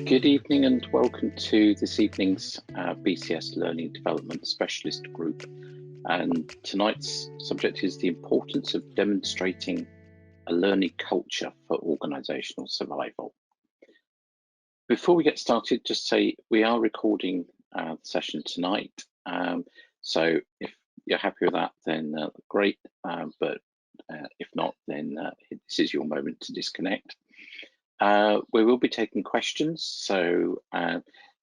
Good evening and welcome to this evening's BCS Learning Development Specialist Group. And tonight's subject is the importance of demonstrating a learning culture for organisational survival. Before we get started, just say we are recording the session tonight. So if you're happy with that, then great. But if not, then this is your moment to disconnect. We will be taking questions, so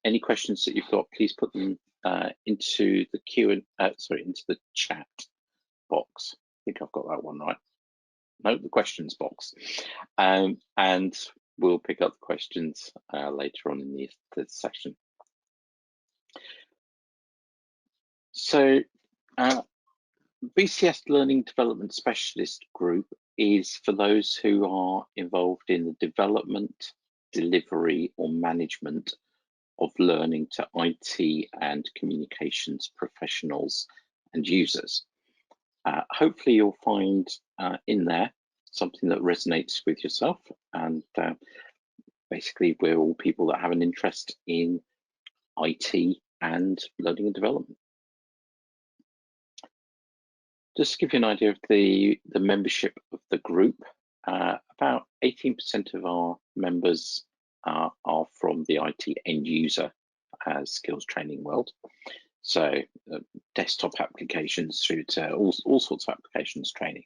any questions that you've got, please put them into the into the chat box. I think I've got that one right. No, the questions box, and we'll pick up the questions later on in the session. So, BCS Learning Development Specialist Group is for those who are involved in the development, delivery or management of learning to IT and communications professionals and users. Hopefully you'll find in there something that resonates with yourself, and basically we're all people that have an interest in IT and learning and development. Just to give you an idea of the membership of the group, about 18% of our members are from the IT end user skills training world. So desktop applications through to all sorts of applications training.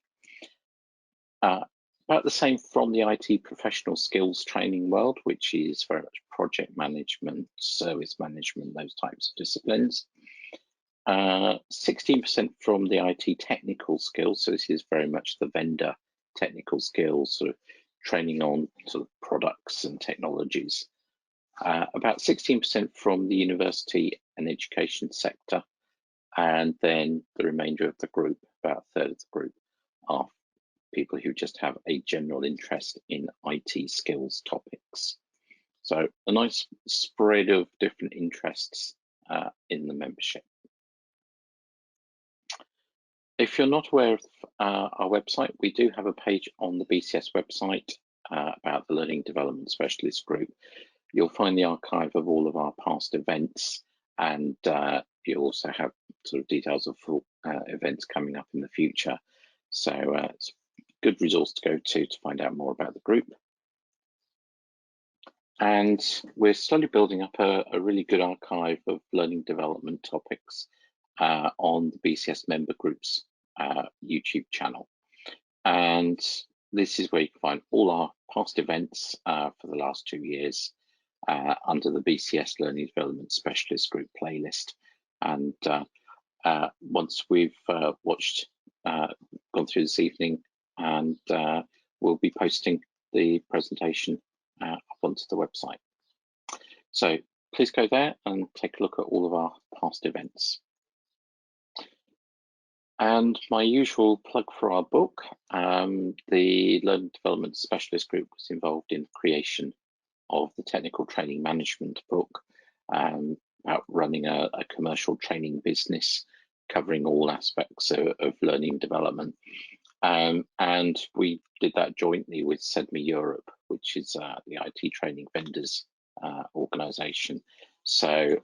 About the same from the IT professional skills training world, which is very much project management, service management, those types of disciplines. 16% from the IT technical skills, so this is very much the vendor technical skills, sort of training on sort of products and technologies. About 16% from the university and education sector, and then the remainder of the group, about a third of the group, are people who just have a general interest in IT skills topics. So a nice spread of different interests in the membership. If you're not aware of our website, we do have a page on the BCS website about the Learning Development Specialist Group. You'll find the archive of all of our past events, and you also have sort of details of events coming up in the future. So it's a good resource to go to find out more about the group. And we're slowly building up a really good archive of learning development topics on the BCS member groups YouTube channel. And this is where you can find all our past events for the last 2 years under the BCS Learning Development Specialist Group playlist. And once we've gone through this evening, and we'll be posting the presentation up onto the website. So please go there and take a look at all of our past events. And my usual plug for our book, the Learning Development Specialist Group was involved in the creation of the Technical Training Management book, about running a commercial training business covering all aspects of learning and development. And we did that jointly with SEDME Europe, which is the IT training vendors organisation. So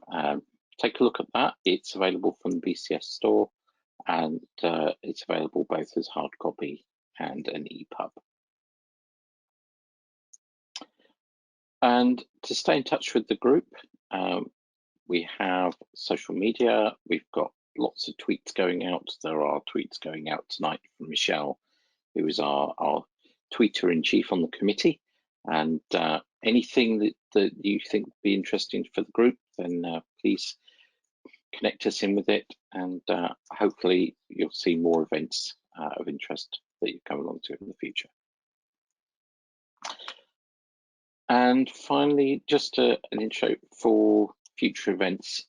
take a look at that. It's available from the BCS store, and it's available both as hard copy and an EPUB. And to stay in touch with the group, we have social media. We've got lots of tweets going out. There are tweets going out tonight from Michelle, who is our tweeter-in-chief on the committee. And anything that you think would be interesting for the group, then please connect us in with it, and hopefully you'll see more events of interest that you come along to in the future. And finally, just an intro for future events.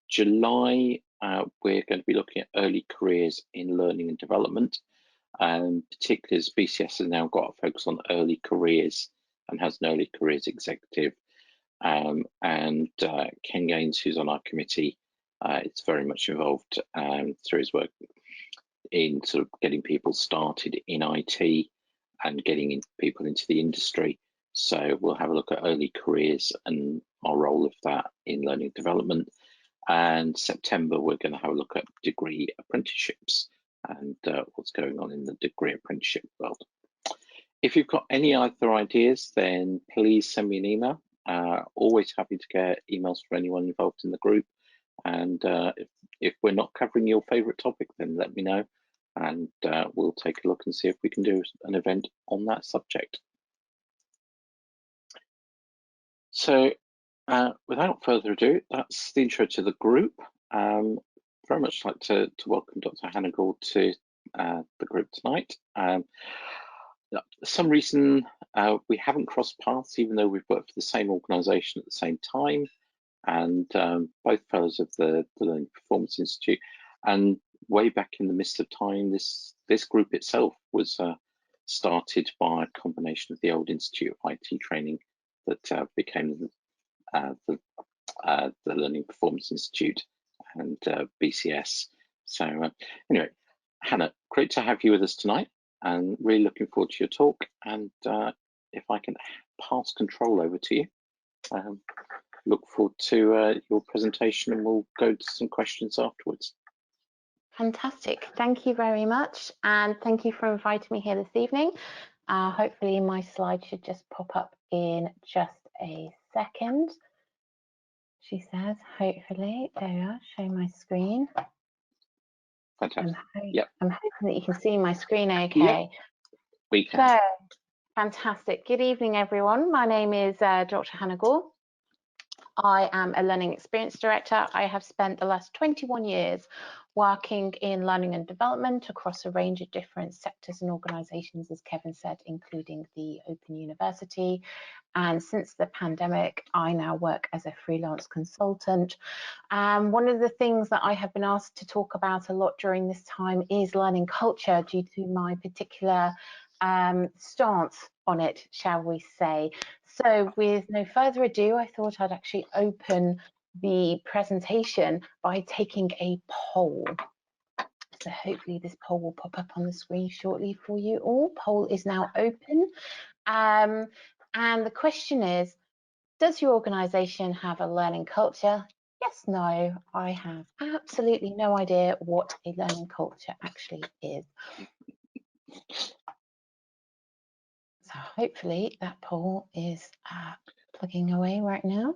July, we're going to be looking at early careers in learning and development, particularly as BCS has now got a focus on early careers and has an early careers executive. And Ken Gaines, who's on our committee, is very much involved through his work in sort of getting people started in IT and getting people into the industry. So we'll have a look at early careers and our role of that in learning development. And September, we're going to have a look at degree apprenticeships and what's going on in the degree apprenticeship world. If you've got any other ideas, then please send me an email. Always happy to get emails from anyone involved in the group. And if we're not covering your favourite topic, then let me know, and we'll take a look and see if we can do an event on that subject. So without further ado, that's the intro to the group. Very much like to welcome Dr. Hanagor to the group tonight. For some reason, we haven't crossed paths, even though we've worked for the same organisation at the same time, and both fellows of the Learning Performance Institute. And way back in the mist of time, this group itself was started by a combination of the old Institute of IT Training that became the Learning Performance Institute and BCS. So anyway, Hannah, great to have you with us tonight, and really looking forward to your talk. And if I can pass control over to you, look forward to your presentation, and we'll go to some questions afterwards. Fantastic. Thank you very much. And thank you for inviting me here this evening. Hopefully my slide should just pop up in just a second. She says, hopefully, there we are, show my screen. Fantastic. I'm hoping that you can see my screen okay. Yep, we can. So, fantastic. Good evening, everyone. My name is Dr. Hanagor. I am a Learning Experience Director. I have spent the last 21 years working in learning and development across a range of different sectors and organisations, as Kevin said, including the Open University. And since the pandemic, I now work as a freelance consultant. One of the things that I have been asked to talk about a lot during this time is learning culture, due to my particular stance on it, shall we say. So with no further ado, I thought I'd actually open the presentation by taking a poll. So hopefully this poll will pop up on the screen shortly for you all. Poll is now open. And the question is, does your organisation have a learning culture? Yes, no, I have absolutely no idea what a learning culture actually is. So hopefully that poll is plugging away right now.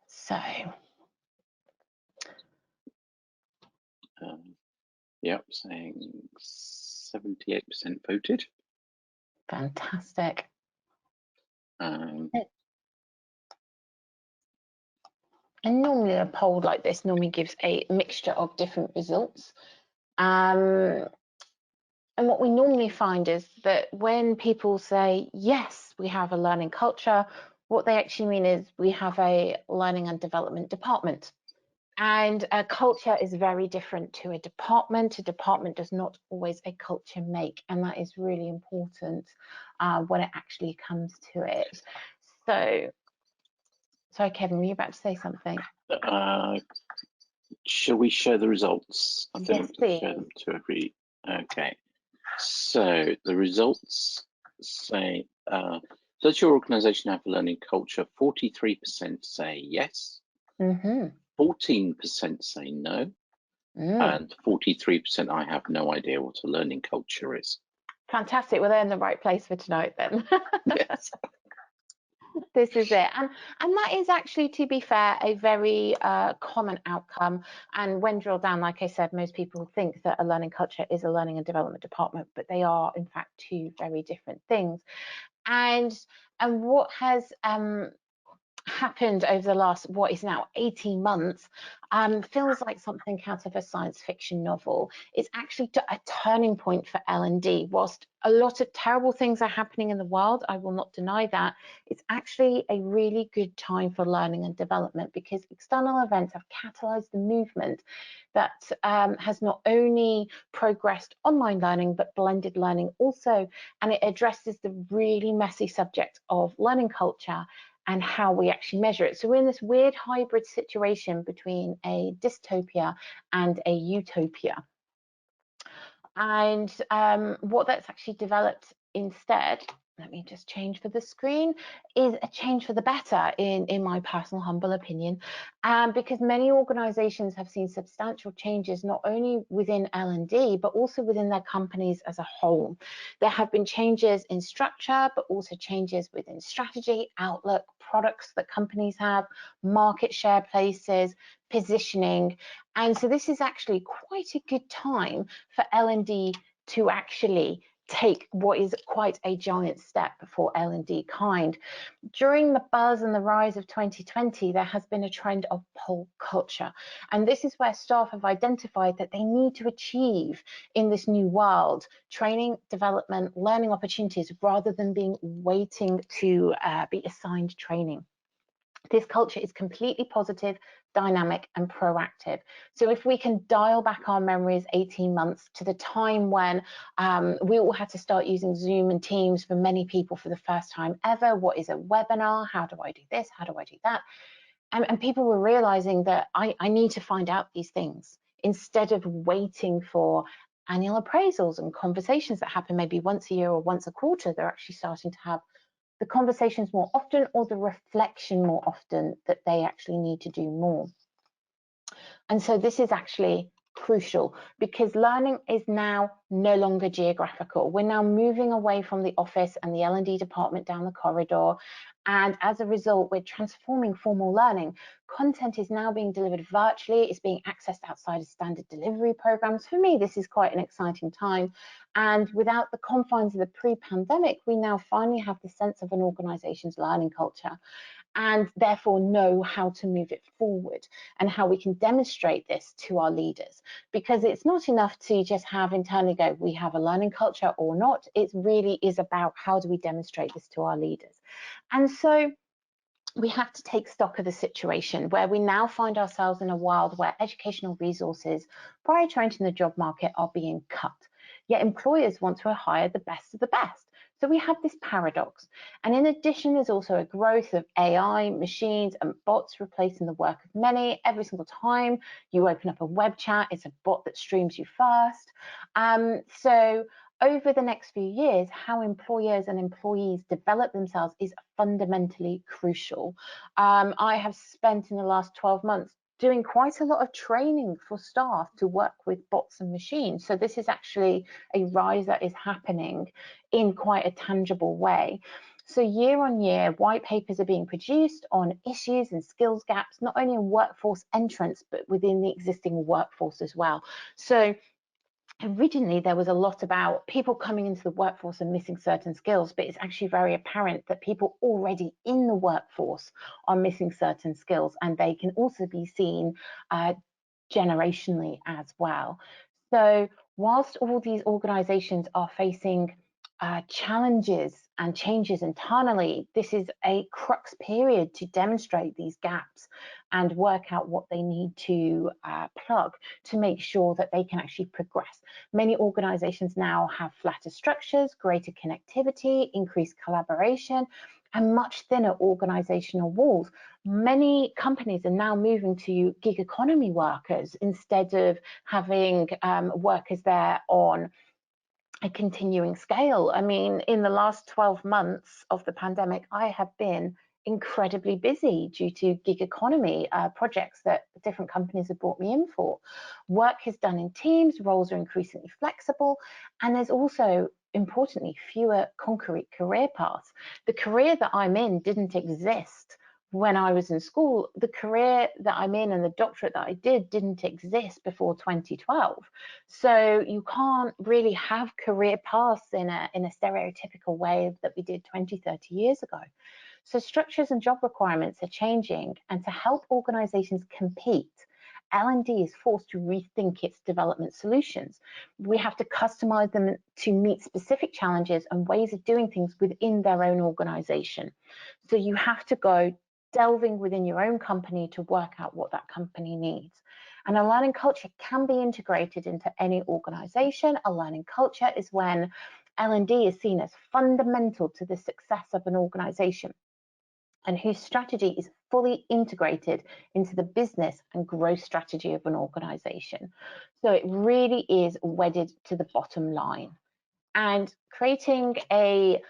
So, yep, saying 78% voted. Fantastic. And normally a poll like this normally gives a mixture of different results. And what we normally find is that when people say, yes, we have a learning culture, what they actually mean is we have a learning and development department. And a culture is very different to a department. A department does not always a culture make, and that is really important when it actually comes to it. So, sorry, Kevin, were you about to say something? Shall we share the results? I think yes, please. Share them to every. Okay. So the results say, does your organisation have a learning culture? 43% say yes. 14% say no, and 43% I have no idea what a learning culture is. Fantastic. Well, they're in the right place for tonight then. Yes. This is it. And that is actually, to be fair, a very common outcome. And when drilled down, like I said, most people think that a learning culture is a learning and development department, but they are in fact two very different things. And what has happened over the last, what is now 18 months, feels like something out of a science fiction novel. It's actually a turning point for L&D. Whilst a lot of terrible things are happening in the world, I will not deny that, it's actually a really good time for learning and development, because external events have catalyzed the movement that has not only progressed online learning, but blended learning also, and it addresses the really messy subject of learning culture and how we actually measure it. So we're in this weird hybrid situation between a dystopia and a utopia. And what that's actually developed instead, let me just change for the screen, is a change for the better in my personal humble opinion, because many organizations have seen substantial changes not only within L&D but also within their companies as a whole. There have been changes in structure but also changes within strategy, outlook, products that companies have, market share places, positioning. And so this is actually quite a good time for L&D to actually take what is quite a giant step for L&D kind. During the buzz and the rise of 2020, there has been a trend of pull culture. And this is where staff have identified that they need to achieve in this new world training, development, learning opportunities, rather than being waiting to be assigned training. This culture is completely positive, dynamic and proactive. So if we can dial back our memories 18 months to the time when we all had to start using Zoom and Teams for many people for the first time ever, what is a webinar? How do I do this? How do I do that? And people were realizing that I need to find out these things instead of waiting for annual appraisals and conversations that happen maybe once a year or once a quarter. They're actually starting to have the conversations more often, or the reflection more often, that they actually need to do more. And so this is actually crucial, because learning is now no longer geographical. We're now moving away from the office and the L&D department down the corridor. And as a result, we're transforming formal learning. Content is now being delivered virtually. It's being accessed outside of standard delivery programs. For me, this is quite an exciting time. And without the confines of the pre-pandemic, we now finally have the sense of an organization's learning culture, and therefore know how to move it forward and how we can demonstrate this to our leaders. Because it's not enough to just have internally go, we have a learning culture or not. It really is about how do we demonstrate this to our leaders. And so we have to take stock of the situation where we now find ourselves in a world where educational resources prior to entering the job market are being cut. Yet employers want to hire the best of the best. So we have this paradox. And in addition, there's also a growth of AI, machines and bots replacing the work of many. Every single time you open up a web chat, it's a bot that streams you first. So over the next few years, how employers and employees develop themselves is fundamentally crucial. I have spent in the last 12 months doing quite a lot of training for staff to work with bots and machines. So this is actually a rise that is happening in quite a tangible way. So year on year, white papers are being produced on issues and skills gaps, not only in workforce entrance, but within the existing workforce as well. So originally, there was a lot about people coming into the workforce and missing certain skills, but it's actually very apparent that people already in the workforce are missing certain skills, and they can also be seen generationally as well. So whilst all these organizations are facing challenges and changes internally, this is a crux period to demonstrate these gaps and work out what they need to plug to make sure that they can actually progress. Many organizations now have flatter structures, greater connectivity, increased collaboration, and much thinner organizational walls. Many companies are now moving to gig economy workers instead of having workers there on a continuing scale. I mean, in the last 12 months of the pandemic, I have been incredibly busy due to gig economy projects that different companies have brought me in for. Work is done in teams, roles are increasingly flexible, and there's also, importantly, fewer concrete career paths. The career that I'm in didn't exist when I was in school. The career that I'm in and the doctorate that I did didn't exist before 2012. So you can't really have career paths in a stereotypical way that we did 20, 30 years ago. So structures and job requirements are changing, and to help organizations compete, L&D is forced to rethink its development solutions. We have to customize them to meet specific challenges and ways of doing things within their own organization. So you have to go delving within your own company to work out what that company needs. And a learning culture can be integrated into any organization. A learning culture is when L&D is seen as fundamental to the success of an organization. and whose strategy is fully integrated into the business and growth strategy of an organisation. So it really is wedded to the bottom line. And creating a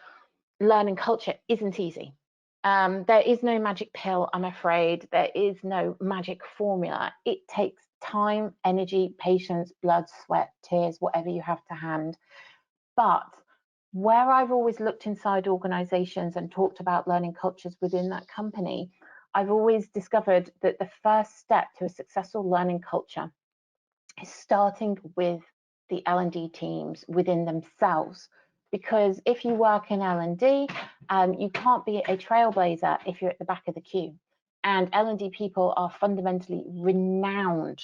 learning culture isn't easy. There is no magic pill, I'm afraid. There is no magic formula. It takes time, energy, patience, blood, sweat, tears, whatever you have to hand. But where I've always looked inside organizations and talked about learning cultures within that company, I've always discovered that the first step to a successful learning culture is starting with the L&D teams within themselves. Because if you work in L&D, you can't be a trailblazer if you're at the back of the queue. And L&D people are fundamentally renowned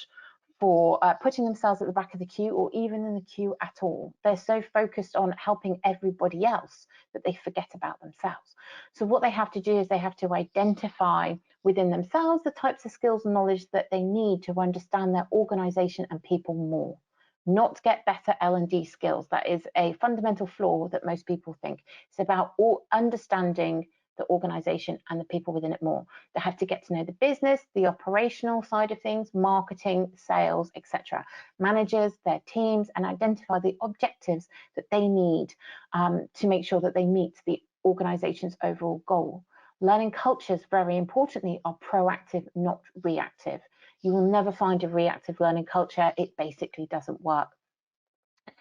for putting themselves at the back of the queue or even in the queue at all. They're so focused on helping everybody else that they forget about themselves. So what they have to do is they have to identify within themselves the types of skills and knowledge that they need to understand their organization and people more, not get better L&D skills. That is a fundamental flaw that most people think. It's about understanding the organization and the people within it more. They have to get to know the business, the operational side of things, marketing, sales, etc. Managers, their teams, and identify the objectives that they need to make sure that they meet the organization's overall goal. Learning cultures, very importantly, are proactive, not reactive. You will never find a reactive learning culture. It basically doesn't work.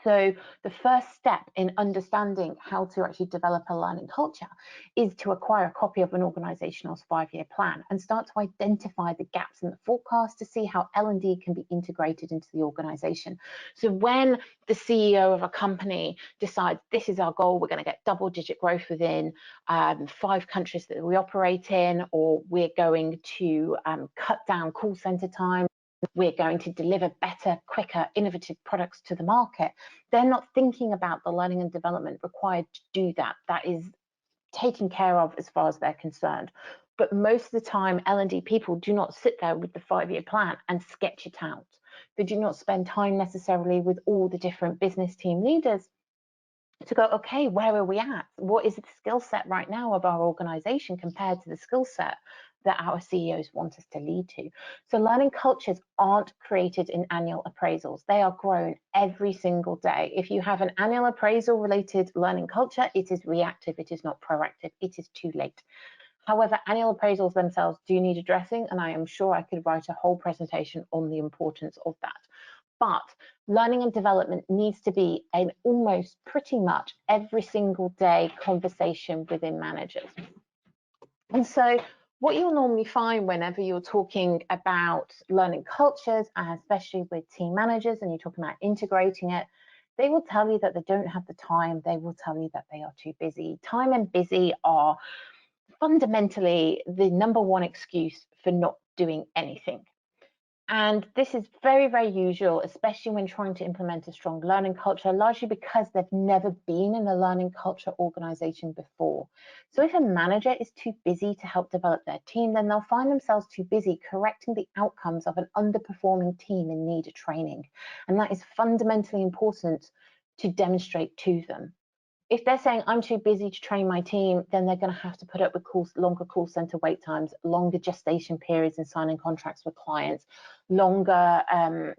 So the first step in understanding how to actually develop a learning culture is to acquire a copy of an organisational's 5-year plan and start to identify the gaps in the forecast to see how L&D can be integrated into the organisation. So when the CEO of a company decides this is our goal, we're going to get double-digit growth within 5 countries that we operate in, or we're going to cut down call centre time, we're going to deliver better, quicker, innovative products to the market, they're not thinking about the learning and development required to do that. That is taken care of as far as they're concerned. But most of the time, L&D people do not sit there with the 5-year plan and sketch it out. They do not spend time necessarily with all the different business team leaders to go, okay, where are we at? What is the skill set right now of our organization compared to the skill set that our CEOs want us to lead to? So learning cultures aren't created in annual appraisals. They are grown every single day. If you have an annual appraisal related learning culture, it is reactive, it is not proactive, it is too late. However, annual appraisals themselves do need addressing, and I am sure I could write a whole presentation on the importance of that. But learning and development needs to be an almost pretty much every single day conversation within managers. And so what you'll normally find whenever you're talking about learning cultures, and especially with team managers, and you're talking about integrating it, they will tell you that they don't have the time. They will tell you that they are too busy. Time and busy are fundamentally the #1 excuse for not doing anything. And this is very, very usual, especially when trying to implement a strong learning culture, largely because they've never been in a learning culture organization before. So if a manager is too busy to help develop their team, then they'll find themselves too busy correcting the outcomes of an underperforming team in need of training. And that is fundamentally important to demonstrate to them. If they're saying, I'm too busy to train my team, then they're going to have to put up with longer call center wait times, longer gestation periods in signing contracts with clients, longer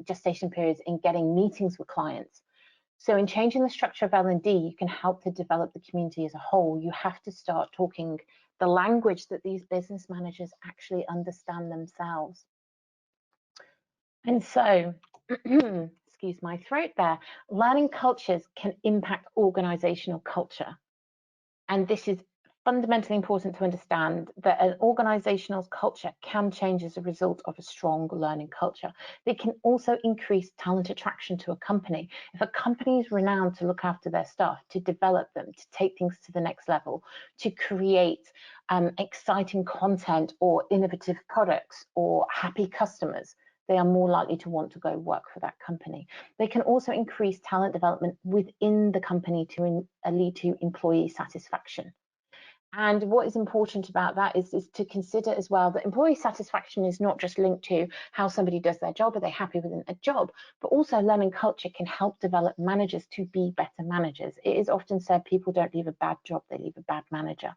gestation periods in getting meetings with clients. So in changing the structure of L&D, you can help to develop the community as a whole. You have to start talking the language that these business managers actually understand themselves. And so, excuse my throat there, learning cultures can impact organizational culture. And this is fundamentally important to understand, that an organizational culture can change as a result of a strong learning culture. They can also increase talent attraction to a company. If a company is renowned to look after their staff, to develop them, to take things to the next level, to create exciting content or innovative products or happy customers, they are more likely to want to go work for that company. They can also increase talent development within the company to lead to employee satisfaction. And what is important about that is to consider as well that employee satisfaction is not just linked to how somebody does their job, are they happy within a job, but also learning culture can help develop managers to be better managers. It is often said people don't leave a bad job, they leave a bad manager.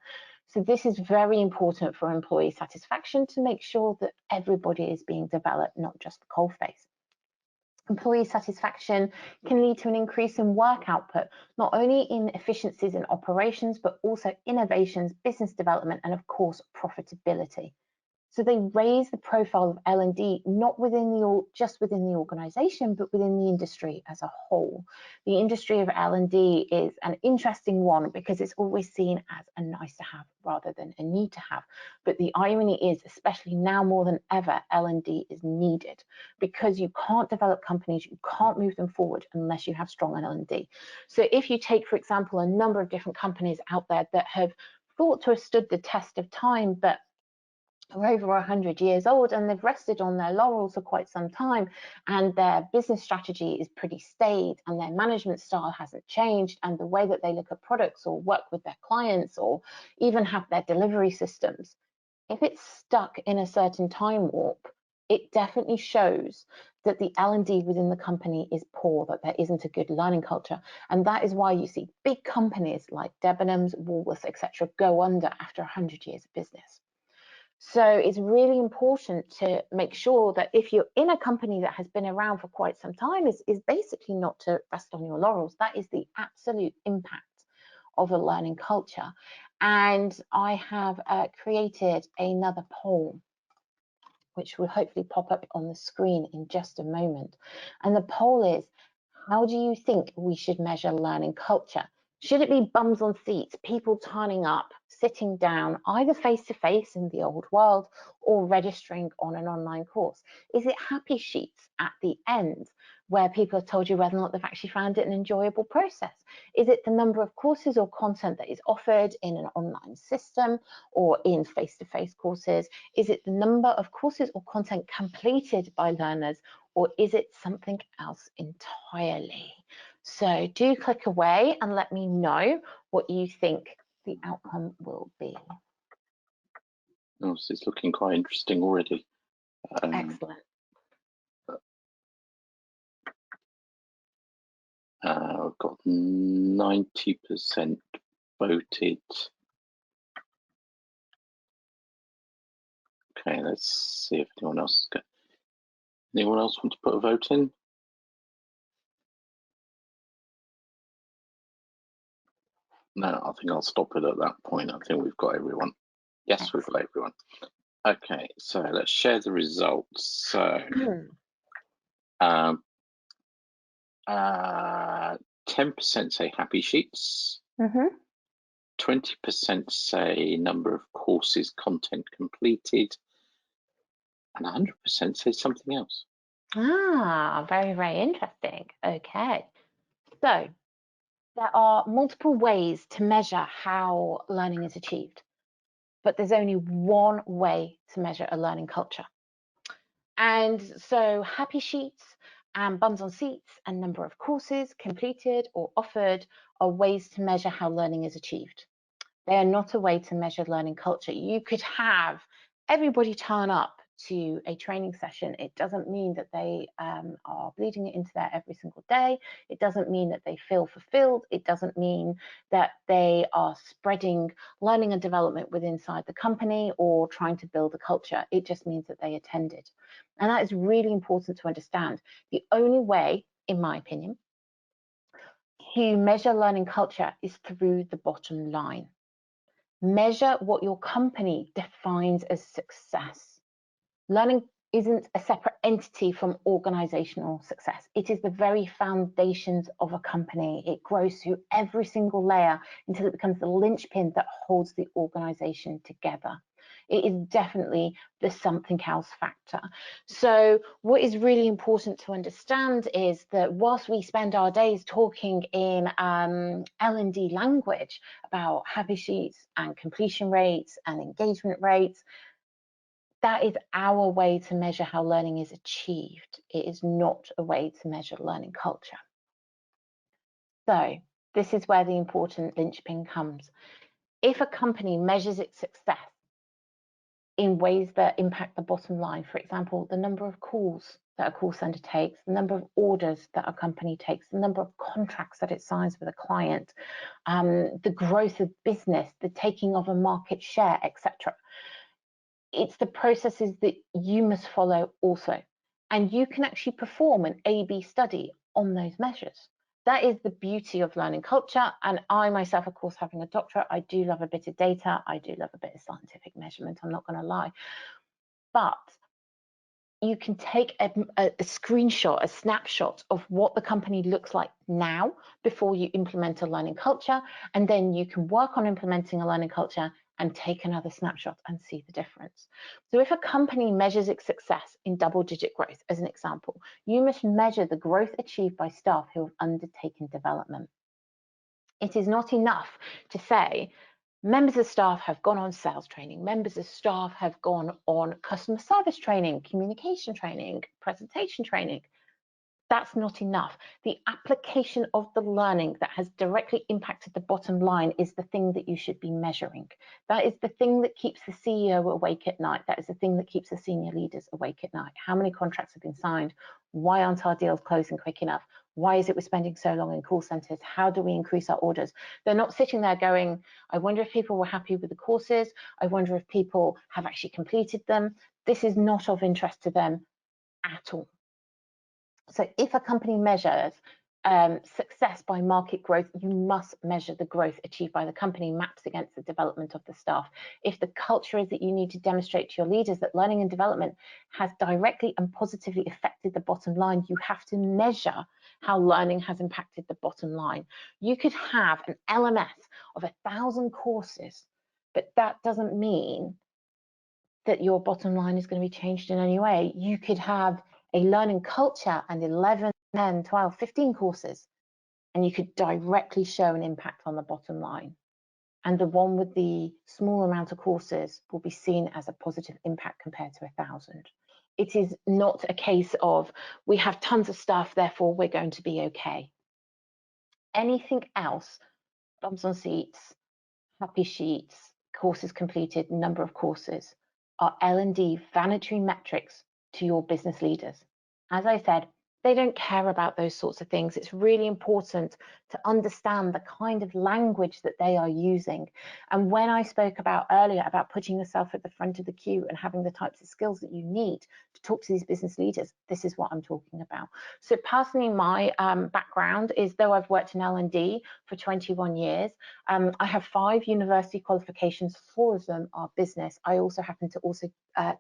So this is very important for employee satisfaction to make sure that everybody is being developed, not just the coalface. Employee satisfaction can lead to an increase in work output, not only in efficiencies in operations, but also innovations, business development, and of course, profitability. So they raise the profile of L&D not just within the organisation, but within the industry as a whole. The industry of L&D is an interesting one because it's always seen as a nice to have rather than a need to have. But the irony is, especially now more than ever, L&D is needed because you can't develop companies, you can't move them forward unless you have strong L&D. So if you take, for example, a number of different companies out there that have thought to have stood the test of time, but are over 100 years old and they've rested on their laurels for quite some time, and their business strategy is pretty staid and their management style hasn't changed, and the way that they look at products or work with their clients or even have their delivery systems, if it's stuck in a certain time warp, it definitely shows that the L&D within the company is poor, that there isn't a good learning culture. And that is why you see big companies like Debenhams, Woolworths, etc. go under after 100 years of business. So it's really important to make sure that if you're in a company that has been around for quite some time, is basically not to rest on your laurels. That is the absolute impact of a learning culture. And I have created another poll, which will hopefully pop up on the screen in just a moment. And the poll is, how do you think we should measure learning culture? Should it be bums on seats, people turning up, sitting down, either face-to-face in the old world or registering on an online course? Is it happy sheets at the end where people have told you whether or not they've actually found it an enjoyable process? Is it the number of courses or content that is offered in an online system or in face-to-face courses? Is it the number of courses or content completed by learners, or is it something else entirely? So do click away and let me know what you think the outcome will be. Oh, so it's looking quite interesting already. Excellent. I've got 90% voted. Okay, let's see if anyone else has got. Anyone else want to put a vote in? No, I think I'll stop it at that point. I think we've got everyone. Yes, we've got everyone. Okay, so let's share the results. So 10% say happy sheets. 20% say number of courses, content completed, and 100% say something else. Ah, very, very interesting. Okay, so there are multiple ways to measure how learning is achieved, but there's only one way to measure a learning culture. And so happy sheets and bums on seats and number of courses completed or offered are ways to measure how learning is achieved. They are not a way to measure learning culture. You could have everybody turn up to a training session. It doesn't mean that they are bleeding it into there every single day. It doesn't mean that they feel fulfilled. It doesn't mean that they are spreading learning and development within inside the company or trying to build a culture. It just means that they attended. And that is really important to understand. The only way, in my opinion, to measure learning culture is through the bottom line. Measure what your company defines as success. Learning isn't a separate entity from organizational success. It is the very foundations of a company. It grows through every single layer until it becomes the linchpin that holds the organization together. It is definitely the something else factor. So what is really important to understand is that whilst we spend our days talking in L&D language about happy sheets and completion rates and engagement rates, that is our way to measure how learning is achieved. It is not a way to measure learning culture. So this is where the important linchpin comes. If a company measures its success in ways that impact the bottom line. For example, the number of calls that a call center takes, the number of orders that a company takes, the number of contracts that it signs with a client, the growth of business, the taking of a market share, etc. It's the processes that you must follow also. And you can actually perform an A/B study on those measures. That is the beauty of learning culture. And I myself, of course, having a doctorate, I do love a bit of data. I do love a bit of scientific measurement. I'm not going to lie. But you can take a screenshot, a snapshot of what the company looks like now before you implement a learning culture. And then you can work on implementing a learning culture and take another snapshot and see the difference. So if a company measures its success in double-digit growth, as an example, you must measure the growth achieved by staff who have undertaken development. It is not enough to say, members of staff have gone on sales training, members of staff have gone on customer service training, communication training, presentation training. That's not enough. The application of the learning that has directly impacted the bottom line is the thing that you should be measuring. That is the thing that keeps the CEO awake at night. That is the thing that keeps the senior leaders awake at night. How many contracts have been signed? Why aren't our deals closing quick enough? Why is it we're spending so long in call centers? How do we increase our orders? They're not sitting there going, I wonder if people were happy with the courses. I wonder if people have actually completed them. This is not of interest to them at all. So if a company measures success by market growth, you must measure the growth achieved by the company maps against the development of the staff. If the culture is that you need to demonstrate to your leaders that learning and development has directly and positively affected the bottom line, you have to measure how learning has impacted the bottom line. You could have an LMS of 1,000 courses, but that doesn't mean that your bottom line is going to be changed in any way. You could have a learning culture and 11, 10, 12, 15 courses, and you could directly show an impact on the bottom line. And the one with the small amount of courses will be seen as a positive impact compared to 1,000. It is not a case of we have tons of stuff, therefore we're going to be okay. Anything else, bums on seats, happy sheets, courses completed, number of courses, are L&D vanity metrics to your business leaders. As I said, they don't care about those sorts of things. It's really important to understand the kind of language that they are using. And when I spoke about earlier about putting yourself at the front of the queue and having the types of skills that you need to talk to these business leaders, this is what I'm talking about. So personally, my background is, though I've worked in L&D for 21 years, I have 5 university qualifications. 4 of them are business. I also happen to also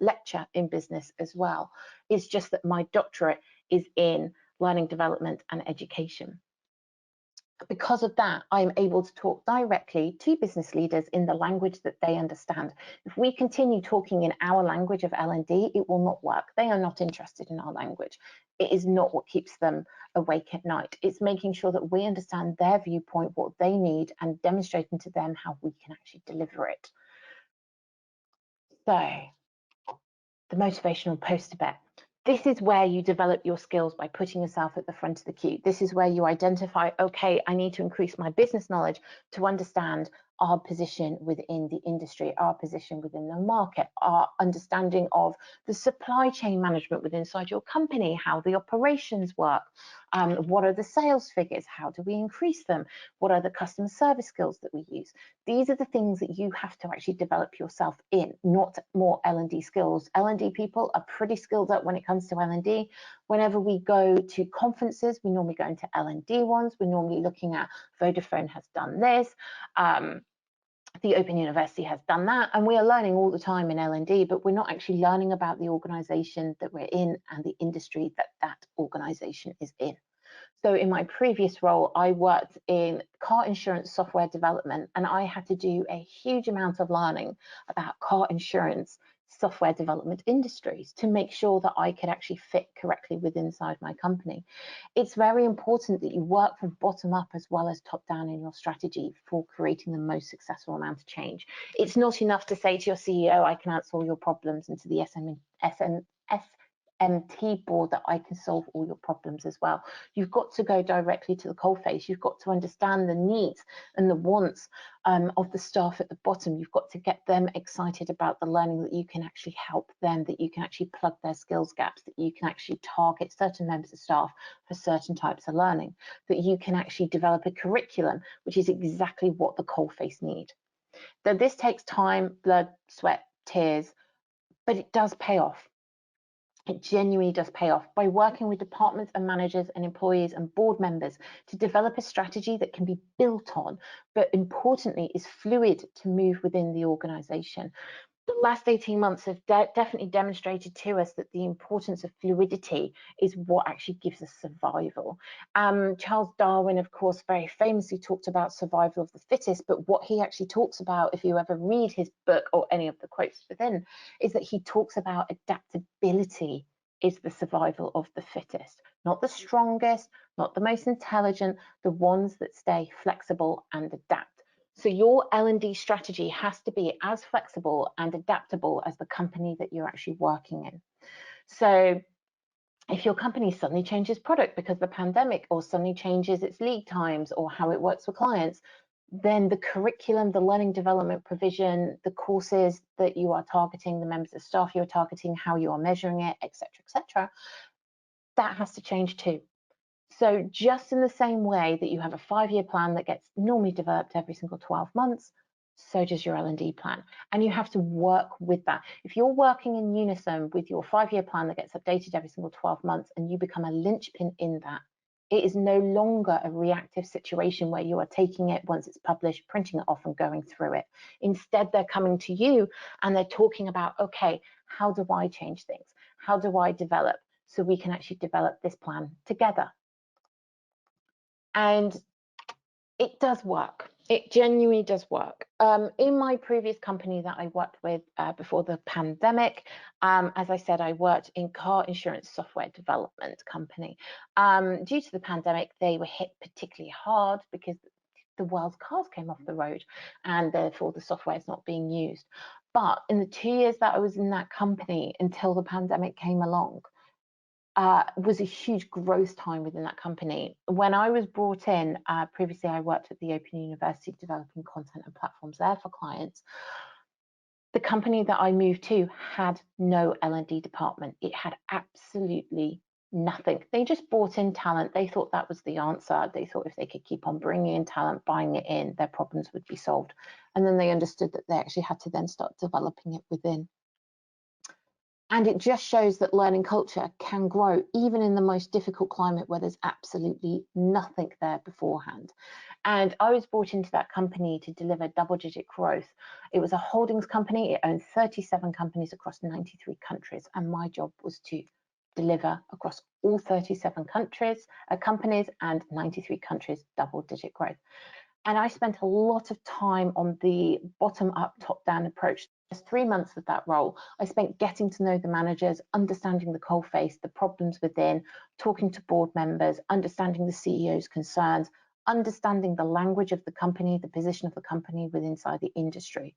lecture in business as well. It's just that my doctorate is in learning development and education. Because of that, I'm able to talk directly to business leaders in the language that they understand. If we continue talking in our language of L&D, it will not work. They are not interested in our language. It is not what keeps them awake at night. It's making sure that we understand their viewpoint, what they need, and demonstrating to them how we can actually deliver it. So, the motivational poster bet. This is where you develop your skills by putting yourself at the front of the queue. This is where you identify, okay, I need to increase my business knowledge to understand our position within the industry, our position within the market, our understanding of the supply chain management within inside your company, how the operations work, what are the sales figures, how do we increase them, what are the customer service skills that we use. These are the things that you have to actually develop yourself in, not more L&D skills. L&D people are pretty skilled up when it comes to L&D. Whenever we go to conferences, we normally go into L&D ones. We're normally looking at Vodafone has done this. The Open University has done that, and we are learning all the time in L&D, but we're not actually learning about the organisation that we're in and the industry that that organisation is in. So in my previous role, I worked in car insurance software development, and I had to do a huge amount of learning about car insurance software development industries to make sure that I could actually fit correctly within inside my company. It's very important that you work from bottom up as well as top down in your strategy for creating the most successful amount of change. It's not enough to say to your CEO, I can answer all your problems, and to the empty board that I can solve all your problems as well. You've got to go directly to the coalface. You've got to understand the needs and the wants of the staff at the bottom. You've got to get them excited about the learning, that you can actually help them, that you can actually plug their skills gaps, that you can actually target certain members of staff for certain types of learning, that you can actually develop a curriculum, which is exactly what the coalface need. So this takes time, blood, sweat, tears, but it does pay off. It genuinely does pay off by working with departments and managers and employees and board members to develop a strategy that can be built on, but importantly is fluid to move within the organisation. The last 18 months have definitely demonstrated to us that the importance of fluidity is what actually gives us survival. Charles Darwin, of course, very famously talked about survival of the fittest, but what he actually talks about, if you ever read his book or any of the quotes within, is that he talks about adaptability is the survival of the fittest, not the strongest, not the most intelligent, the ones that stay flexible and adapt. So your L&D strategy has to be as flexible and adaptable as the company that you're actually working in. So if your company suddenly changes product because of the pandemic, or suddenly changes its lead times or how it works with clients, then the curriculum, the learning development provision, the courses that you are targeting, the members of staff you're targeting, how you are measuring it, etc., that has to change too. So just in the same way that you have a 5-year plan that gets normally developed every single 12 months, so does your L&D plan. And you have to work with that. If you're working in unison with your 5-year plan that gets updated every single 12 months and you become a linchpin in that, it is no longer a reactive situation where you are taking it once it's published, printing it off and going through it. Instead, they're coming to you and they're talking about, okay, how do I change things? How do I develop? So we can actually develop this plan together. And it does work. It genuinely does work. In my previous company that I worked with before the pandemic, as I said, I worked in car insurance software development company. Due to the pandemic, they were hit particularly hard because the world's cars came off the road and therefore the software is not being used. But in the 2 years that I was in that company until the pandemic came along, was a huge growth time within that company. When I was brought in, previously I worked at the Open University developing content and platforms there for clients. The company that I moved to had no L&D department. It had absolutely nothing. They just brought in talent. They thought that was the answer. They thought if they could keep on bringing in talent, buying it in, their problems would be solved. And then they understood that they actually had to then start developing it within. And it just shows that learning culture can grow even in the most difficult climate where there's absolutely nothing there beforehand. And I was brought into that company to deliver double-digit growth. It was a holdings company. It owned 37 companies across 93 countries. And my job was to deliver across all 37 companies and 93 countries double-digit growth. And I spent a lot of time on the bottom-up, top-down approach. Just 3 months of that role, I spent getting to know the managers, understanding the coalface, the problems within, talking to board members, understanding the CEO's concerns, understanding the language of the company, the position of the company within inside the industry.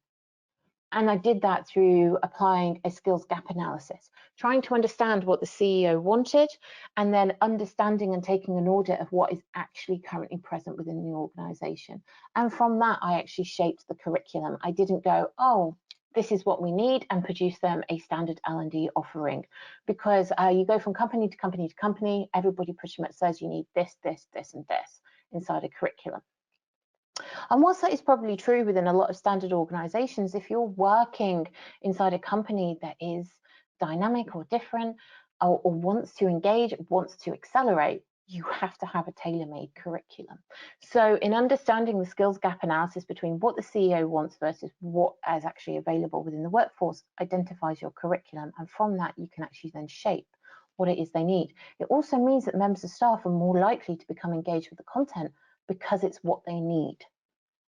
And I did that through applying a skills gap analysis, trying to understand what the CEO wanted, and then understanding and taking an audit of what is actually currently present within the organisation. And from that, I actually shaped the curriculum. I didn't go, oh, this is what we need, and produce them a standard L&D offering, because you go from company to company to company, everybody pretty much says you need this, this, this, and this inside a curriculum. And whilst that is probably true within a lot of standard organisations, if you're working inside a company that is dynamic or different, or wants to engage, wants to accelerate, you have to have a tailor-made curriculum. So in understanding the skills gap analysis between what the CEO wants versus what is actually available within the workforce identifies your curriculum, and from that you can actually then shape what it is they need. It also means that members of staff are more likely to become engaged with the content because it's what they need.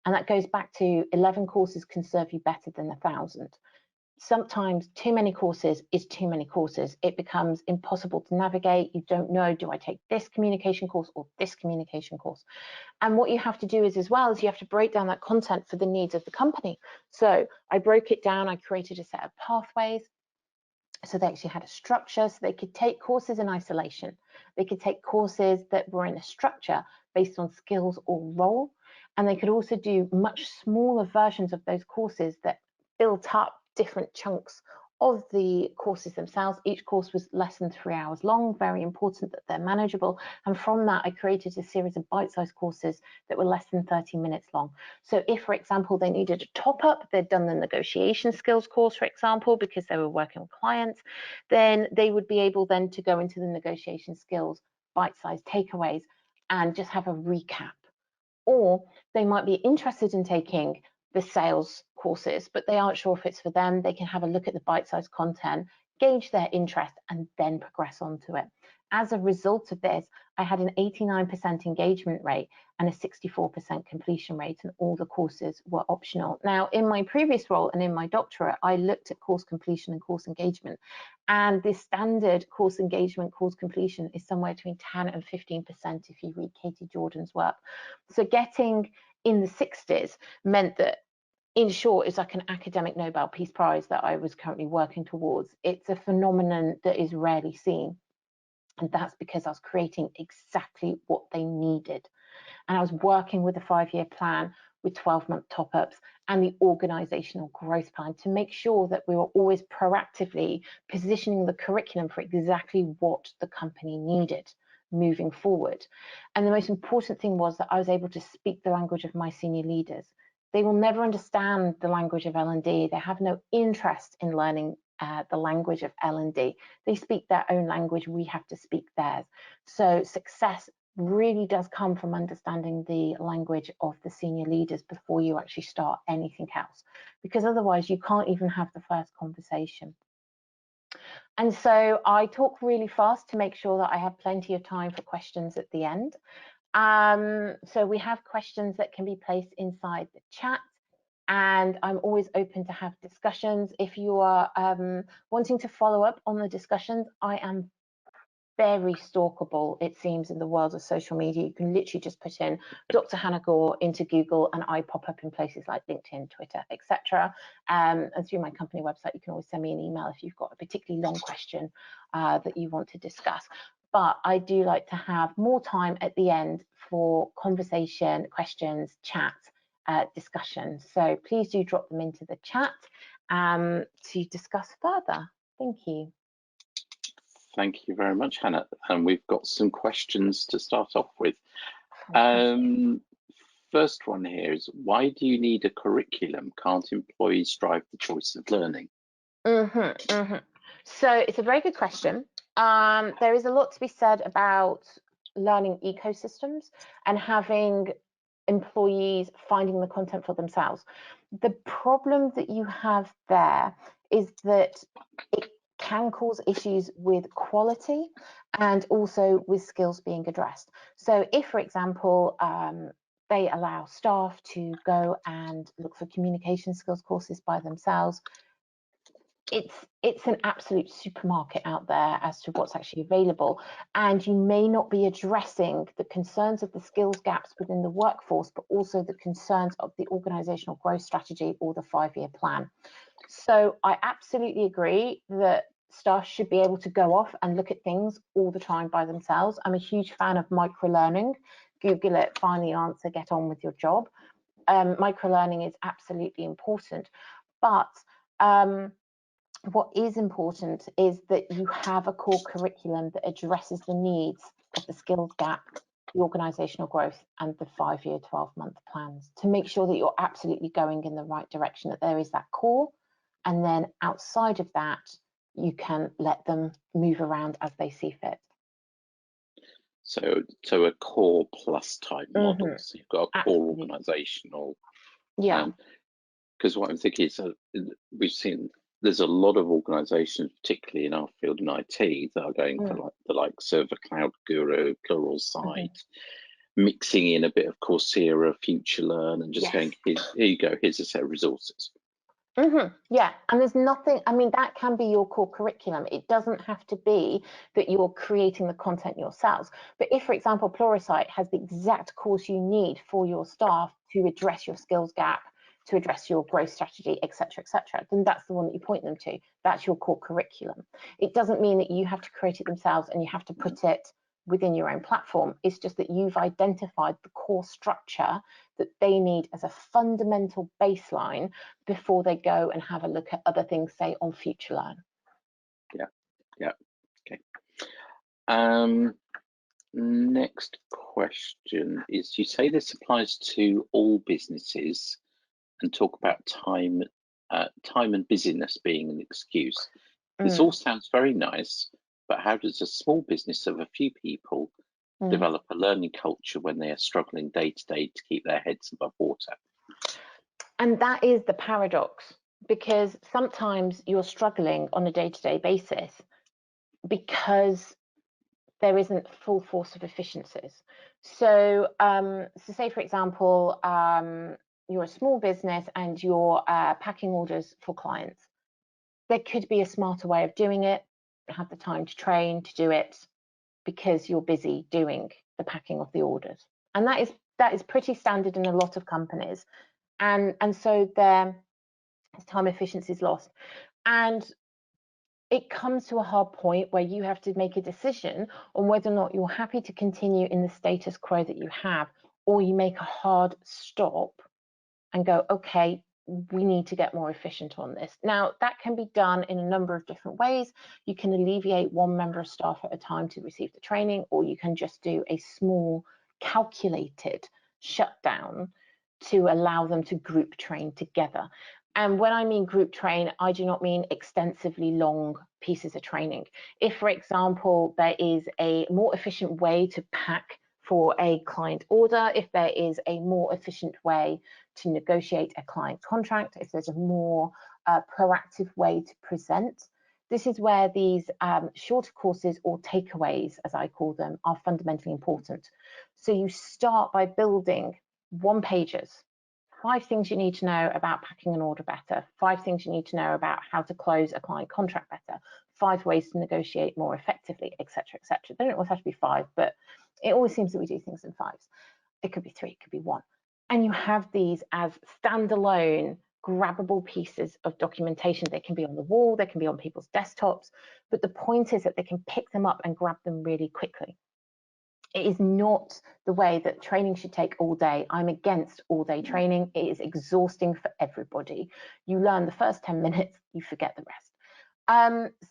And that goes back to 11 courses can serve you better than 1,000. Sometimes too many courses is too many courses. It becomes impossible to navigate. You don't know, do I take this communication course or this communication course? And what you have to do is, as well, is you have to break down that content for the needs of the company. So I broke it down. I created a set of pathways. So they actually had a structure, so they could take courses in isolation. They could take courses that were in a structure based on skills or role. And they could also do much smaller versions of those courses that built up different chunks of the courses themselves. Each course was less than 3 hours long, very important that they're manageable. And from that, I created a series of bite-sized courses that were less than 30 minutes long. So if, for example, they needed a top-up, they'd done the negotiation skills course, for example, because they were working with clients, then they would be able then to go into the negotiation skills, bite-sized takeaways, and just have a recap. Or they might be interested in taking the sales courses, but they aren't sure if it's for them. They can have a look at the bite-sized content, gauge their interest, and then progress onto it. As a result of this, I had an 89% engagement rate and a 64% completion rate, and all the courses were optional. Now, in my previous role and in my doctorate, I looked at course completion and course engagement, and the standard course engagement, course completion is somewhere between 10 and 15% if you read Katie Jordan's work. So getting in the 60s meant that, in short, it's like an academic Nobel Peace Prize that I was currently working towards. It's a phenomenon that is rarely seen. And that's because I was creating exactly what they needed. And I was working with a 5-year plan with 12-month top-ups and the organizational growth plan to make sure that we were always proactively positioning the curriculum for exactly what the company needed moving forward. And the most important thing was that I was able to speak the language of my senior leaders. They will never understand the language of L&D. They have no interest in learning the language of L&D. They speak their own language. We have to speak theirs. So success really does come from understanding the language of the senior leaders before you actually start anything else, because otherwise you can't even have the first conversation. And so I talk really fast to make sure that I have plenty of time for questions at the end. So we have questions that can be placed inside the chat, and I'm always open to have discussions. If you are wanting to follow up on the discussions, I am very stalkable, it seems, in the world of social media. You can literally just put in Dr. Hannah Gore into Google and I pop up in places like LinkedIn, Twitter, etc. And through my company website, you can always send me an email if you've got a particularly long question that you want to discuss. But I do like to have more time at the end for conversation, questions, chat, discussion. So please do drop them into the chat to discuss further. Thank you. Thank you very much, Hannah. And we've got some questions to start off with. First one here is, why do you need a curriculum? Can't employees drive the choice of learning? So it's a very good question. There is a lot to be said about learning ecosystems and having employees finding the content for themselves. The problem that you have there is that it can cause issues with quality and also with skills being addressed. So if, for example, they allow staff to go and look for communication skills courses by themselves, it's an absolute supermarket out there as to what's actually available, and you may not be addressing the concerns of the skills gaps within the workforce, but also the concerns of the organizational growth strategy or the 5-year plan. So I absolutely agree that staff should be able to go off and look at things all the time by themselves. I'm a huge fan of micro-learning. Google it, find the answer, get on with your job. Micro-learning is absolutely important, but what is important is that you have a core curriculum that addresses the needs of the skills gap, the organizational growth, and the 5-year, 12-month plans to make sure that you're absolutely going in the right direction, that there is that core, and then outside of that, you can let them move around as they see fit. So a core plus type model. So you've got a core organizational. Yeah. Because what I'm thinking is, we've seen there's a lot of organizations, particularly in our field in IT, that are going for like the likes of a Cloud Guru, Pluralsight, mixing in a bit of Coursera, FutureLearn, and just going, here you go, here's a set of resources. Yeah, and there's nothing, I mean, that can be your core curriculum. It doesn't have to be that you're creating the content yourselves. But if, for example, Pluralsight has the exact course you need for your staff to address your skills gap, to address your growth strategy, etc., then that's the one that you point them to. That's your core curriculum. It doesn't mean that you have to create it themselves and you have to put it within your own platform. It's just that you've identified the core structure that they need as a fundamental baseline before they go and have a look at other things, say on FutureLearn. Yeah, okay. Next question is, you say this applies to all businesses and talk about time and busyness being an excuse. This all sounds very nice, but how does a small business of a few people develop a learning culture when they are struggling day to day to keep their heads above water? And that is the paradox, because sometimes you're struggling on a day-to-day basis because there isn't full force of efficiencies. So, say for example, you're a small business and you're packing orders for clients. There could be a smarter way of doing it. Have the time to train to do it because you're busy doing the packing of the orders, and that is pretty standard in a lot of companies, and so there's time efficiency is lost, and it comes to a hard point where you have to make a decision on whether or not you're happy to continue in the status quo that you have, or you make a hard stop and go, okay, we need to get more efficient on this. Now, that can be done in a number of different ways. You can alleviate one member of staff at a time to receive the training, or you can just do a small calculated shutdown to allow them to group train together. And when I mean group train, I do not mean extensively long pieces of training. If, for example, there is a more efficient way to pack for a client order, if there is a more efficient way to negotiate a client contract, if there's a more proactive way to present, this is where these shorter courses, or takeaways as I call them, are fundamentally important. So you start by building one-pagers. 5 things you need to know about packing an order better, 5 things you need to know about how to close a client contract better, 5 ways to negotiate more effectively, etc., etc. They don't always have to be 5, but it always seems that we do things in 5s. It could be 3, it could be 1. And you have these as standalone, grabbable pieces of documentation. They can be on the wall, they can be on people's desktops, but the point is that they can pick them up and grab them really quickly. It is not the way that training should take all day. I'm against all day training. It is exhausting for everybody. You learn the first 10 minutes, you forget the rest.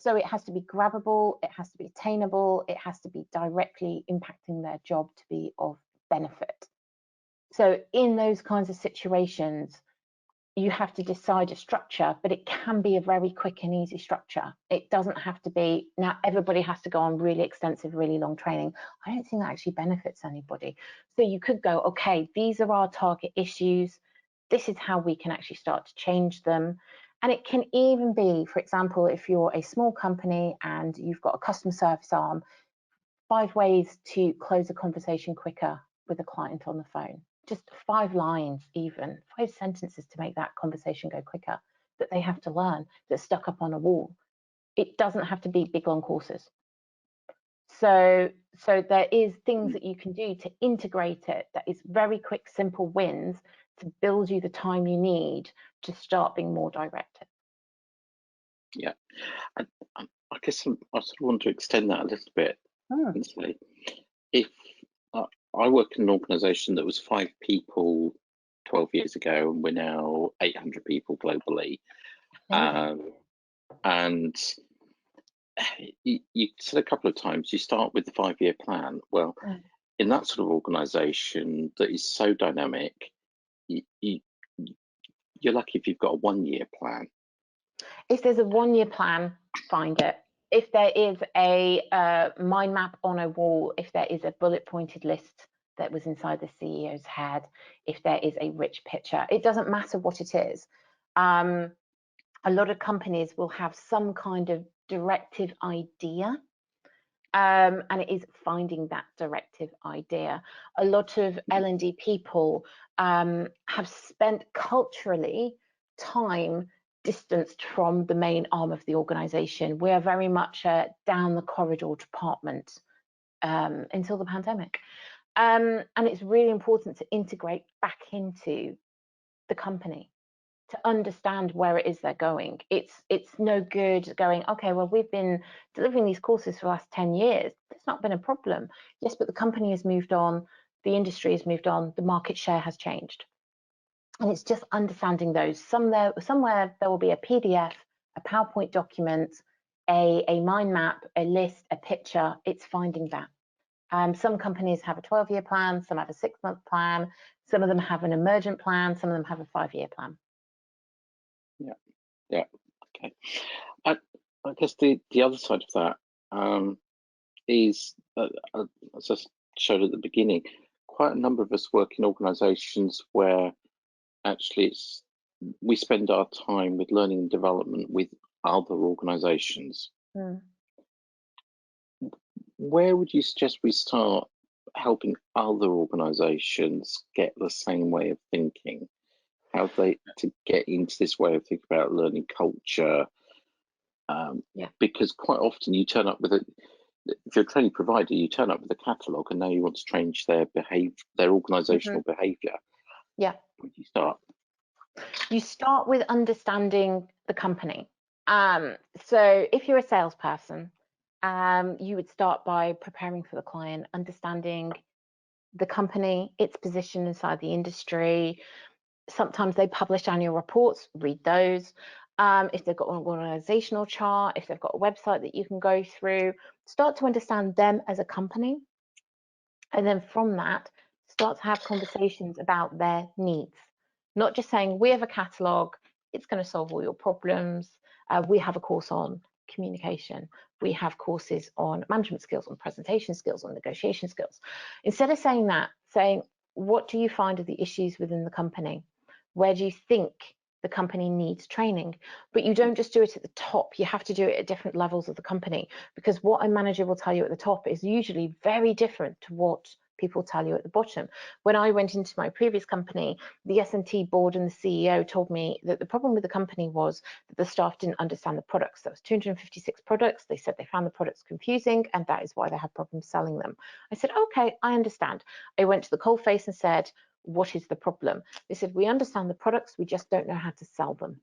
So it has to be grabbable, it has to be attainable, it has to be directly impacting their job to be of benefit. So in those kinds of situations, you have to decide a structure, but it can be a very quick and easy structure. It doesn't have to be, now everybody has to go on really extensive, really long training. I don't think that actually benefits anybody. So you could go, okay, these are our target issues. This is how we can actually start to change them. And it can even be, for example, if you're a small company and you've got a customer service arm, 5 ways to close a conversation quicker with a client on the phone. Just 5 lines, even 5 sentences to make that conversation go quicker, that they have to learn, that's stuck up on a wall. It doesn't have to be big long courses. So there is things that you can do to integrate it that is very quick, simple wins to build you the time you need to start being more directed. Yeah, I guess I sort of want to extend that a little bit and say, if I work in an organisation that was 5 people 12 years ago, and we're now 800 people globally. And you said a couple of times, you start with the 5-year plan. Well, in that sort of organisation that is so dynamic, you're lucky if you've got a 1-year plan. If there's a 1-year plan, find it. If there is a mind map on a wall, if there is a bullet pointed list that was inside the CEO's head, if there is a rich picture, it doesn't matter what it is. A lot of companies will have some kind of directive idea, and it is finding that directive idea. A lot of L&D people have spent culturally time distanced from the main arm of the organization. We are very much a down the corridor department until the pandemic. And it's really important to integrate back into the company. to understand where it is they're going. It's no good going, okay, well, we've been delivering these courses for the last 10 years. It's not been a problem. Yes, but the company has moved on, the industry has moved on, the market share has changed. And it's just understanding those. Somewhere there will be a PDF, a PowerPoint document, a mind map, a list, a picture. It's finding that. Some companies have a 12-year plan, some have a 6-month plan, some of them have an emergent plan, some of them have a 5-year plan. Yeah, okay. I guess the other side of that is, as I showed at the beginning, quite a number of us work in organisations where actually we spend our time with learning and development with other organisations. Where would you suggest we start helping other organisations get the same way of thinking? How they to get into this way of thinking about learning culture? Because quite often you turn up with if you're a training provider, you turn up with a catalogue and now you want to change their behaviour, their organisational behaviour. Yeah. Where do you start? You start with understanding the company. So if you're a salesperson, you would start by preparing for the client, understanding the company, its position inside the industry. Sometimes they publish annual reports, read those. If they've got an organisational chart, if they've got a website that you can go through, start to understand them as a company. And then from that, start to have conversations about their needs. Not just saying, we have a catalogue, it's going to solve all your problems. We have a course on communication. We have courses on management skills, on presentation skills, on negotiation skills. Instead of saying that, saying, what do you find are the issues within the company? Where do you think the company needs training? But you don't just do it at the top. You have to do it at different levels of the company, because what a manager will tell you at the top is usually very different to what people tell you at the bottom. When I went into my previous company, the S&T board and the CEO told me that the problem with the company was that the staff didn't understand the products. There was 256 products. They said they found the products confusing, and that is why they had problems selling them. I said, okay, I understand. I went to the coalface and said, what is the problem? They said, we understand the products, we just don't know how to sell them.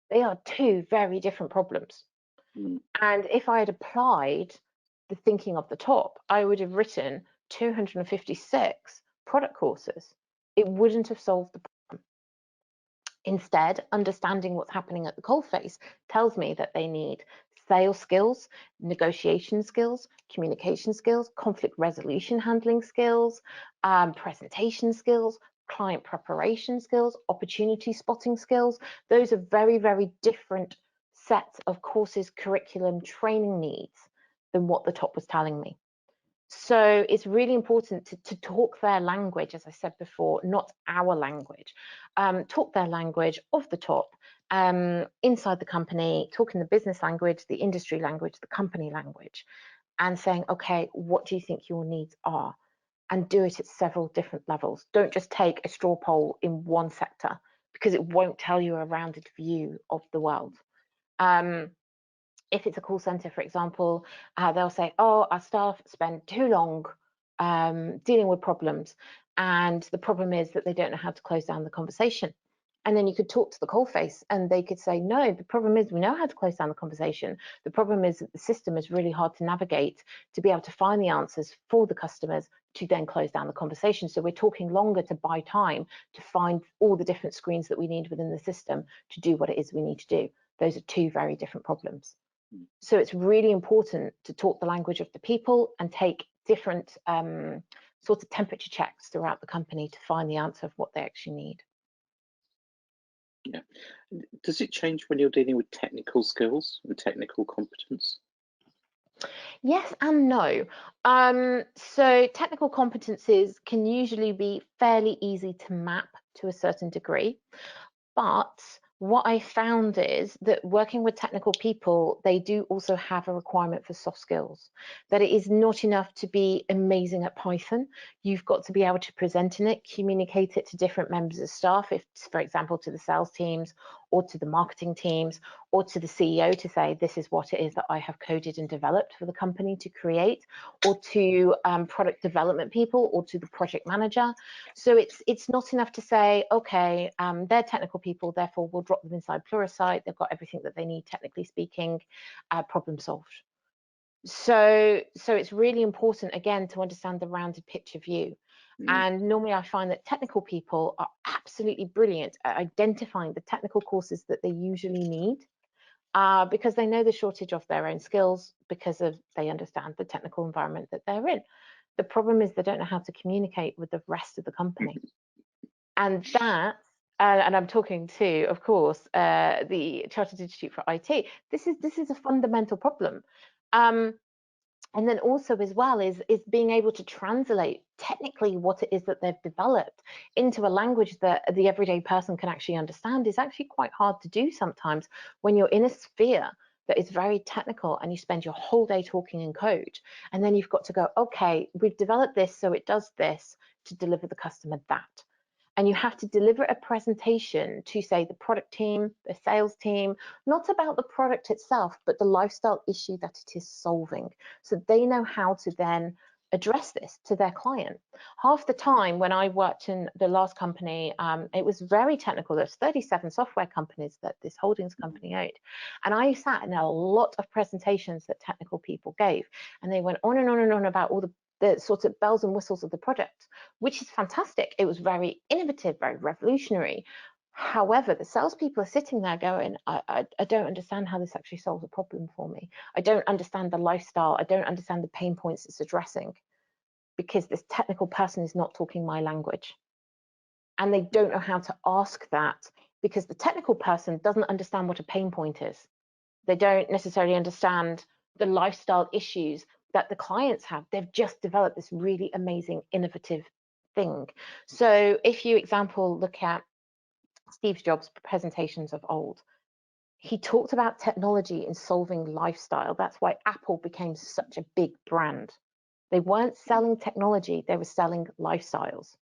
They are two very different problems. And if I had applied the thinking of the top, I would have written 256 product courses. It wouldn't have solved the problem. Instead, understanding what's happening at the coalface tells me that they need sales skills, negotiation skills, communication skills, conflict resolution handling skills, presentation skills, client preparation skills, opportunity spotting skills. Those are very, very different sets of courses, curriculum, training needs than what the top was telling me. So it's really important to talk their language, as I said before, not our language. Talk their language of the top, inside the company, talking the business language, the industry language, the company language, and saying, okay, what do you think your needs are? And do it at several different levels. Don't just take a straw poll in one sector, because it won't tell you a rounded view of the world. If it's a call center, for example, they'll say, oh, our staff spend too long dealing with problems. And the problem is that they don't know how to close down the conversation. And then you could talk to the coalface and they could say, no, the problem is we know how to close down the conversation. The problem is that the system is really hard to navigate to be able to find the answers for the customers to then close down the conversation. So we're talking longer to buy time to find all the different screens that we need within the system to do what it is we need to do. Those are two very different problems. So it's really important to talk the language of the people and take different sorts of temperature checks throughout the company to find the answer of what they actually need. Yeah. Does it change when you're dealing with technical skills and technical competence? Yes and no. So technical competencies can usually be fairly easy to map to a certain degree, but what I found is that working with technical people, they do also have a requirement for soft skills, that it is not enough to be amazing at Python. You've got to be able to present in it, communicate it to different members of staff, if, for example, to the sales teams or to the marketing teams, or to the CEO to say, this is what it is that I have coded and developed for the company to create, or to product development people, or to the project manager. So it's not enough to say, okay, they're technical people, therefore we'll drop them inside Pluralsight. They've got everything that they need, technically speaking, problem solved. So it's really important, again, to understand the rounded picture view. And normally I find that technical people are absolutely brilliant at identifying the technical courses that they usually need, because they know the shortage of their own skills, because they understand the technical environment that they're in. The problem is they don't know how to communicate with the rest of the company. And that, and I'm talking to, of course, the Chartered Institute for IT. This is a fundamental problem. And then also as well is being able to translate technically what it is that they've developed into a language that the everyday person can actually understand is actually quite hard to do sometimes when you're in a sphere that is very technical and you spend your whole day talking in code. And then you've got to go, okay, we've developed this, so it does this to deliver the customer that. And you have to deliver a presentation to, say, the product team, the sales team, not about the product itself, but the lifestyle issue that it is solving. So they know how to then address this to their client. Half the time when I worked in the last company, it was very technical. There's 37 software companies that this holdings company owned. And I sat in a lot of presentations that technical people gave, and they went on and on and on about all the sort of bells and whistles of the project, which is fantastic. It was very innovative, very revolutionary. However, the salespeople are sitting there going, I don't understand how this actually solves a problem for me. I don't understand the lifestyle. I don't understand the pain points it's addressing, because this technical person is not talking my language. And they don't know how to ask that, because the technical person doesn't understand what a pain point is. They don't necessarily understand the lifestyle issues that the clients have. They've just developed this really amazing, innovative thing. So if you, example, look at Steve Jobs' presentations of old, he talked about technology in solving lifestyle. That's why Apple became such a big brand. They weren't selling technology, they were selling lifestyles.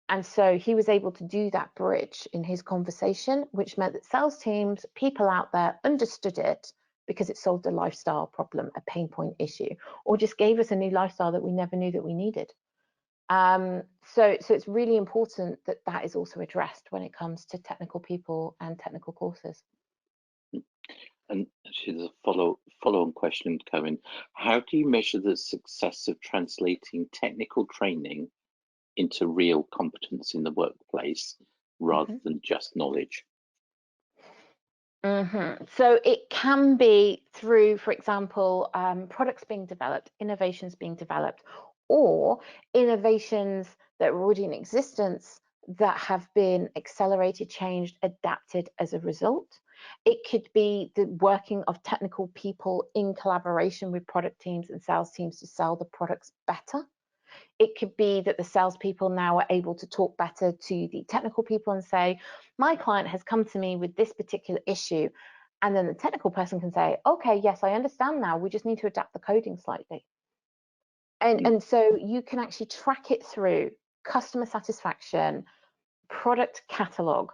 And so he was able to do that bridge in his conversation, which meant that sales teams, people out there understood it because it solved a lifestyle problem, a pain point issue, or just gave us a new lifestyle that we never knew that we needed. So it's really important that that is also addressed when it comes to technical people and technical courses. And actually, there's a follow-on question coming. How do you measure the success of translating technical training into real competence in the workplace rather than just knowledge? So it can be through, for example, products being developed, innovations being developed, or innovations that are already in existence that have been accelerated, changed, adapted as a result. It could be the working of technical people in collaboration with product teams and sales teams to sell the products better. It could be that the salespeople now are able to talk better to the technical people and say, my client has come to me with this particular issue. And then the technical person can say, okay, yes, I understand now. We just need to adapt the coding slightly. And so you can actually track it through customer satisfaction, product catalog,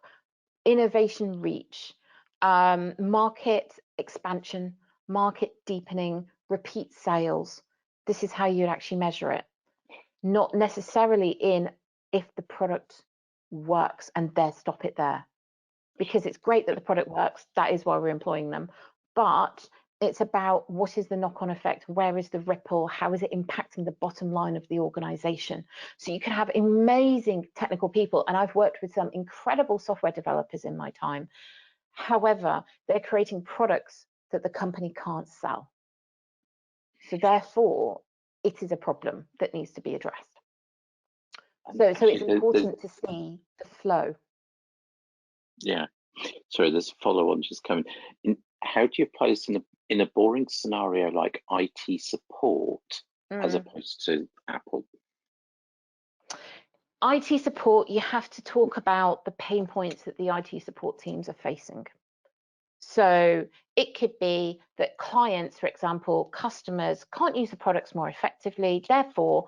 innovation reach, market expansion, market deepening, repeat sales. This is how you'd actually measure it. Not necessarily in if the product works and there, stop it there, because it's great that the product works. That is why we're employing them. But it's about what is the knock-on effect? Where is the ripple? How is it impacting the bottom line of the organization? So you can have amazing technical people, and I've worked with some incredible software developers in my time. However, they're creating products that the company can't sell. So therefore, it is a problem that needs to be addressed. So it's important to see the flow. Yeah. Sorry, there's a follow-on just coming. How do you apply this in a boring scenario like IT support as opposed to Apple? IT support, you have to talk about the pain points that the IT support teams are facing. So it could be that clients, for example, customers can't use the products more effectively. Therefore,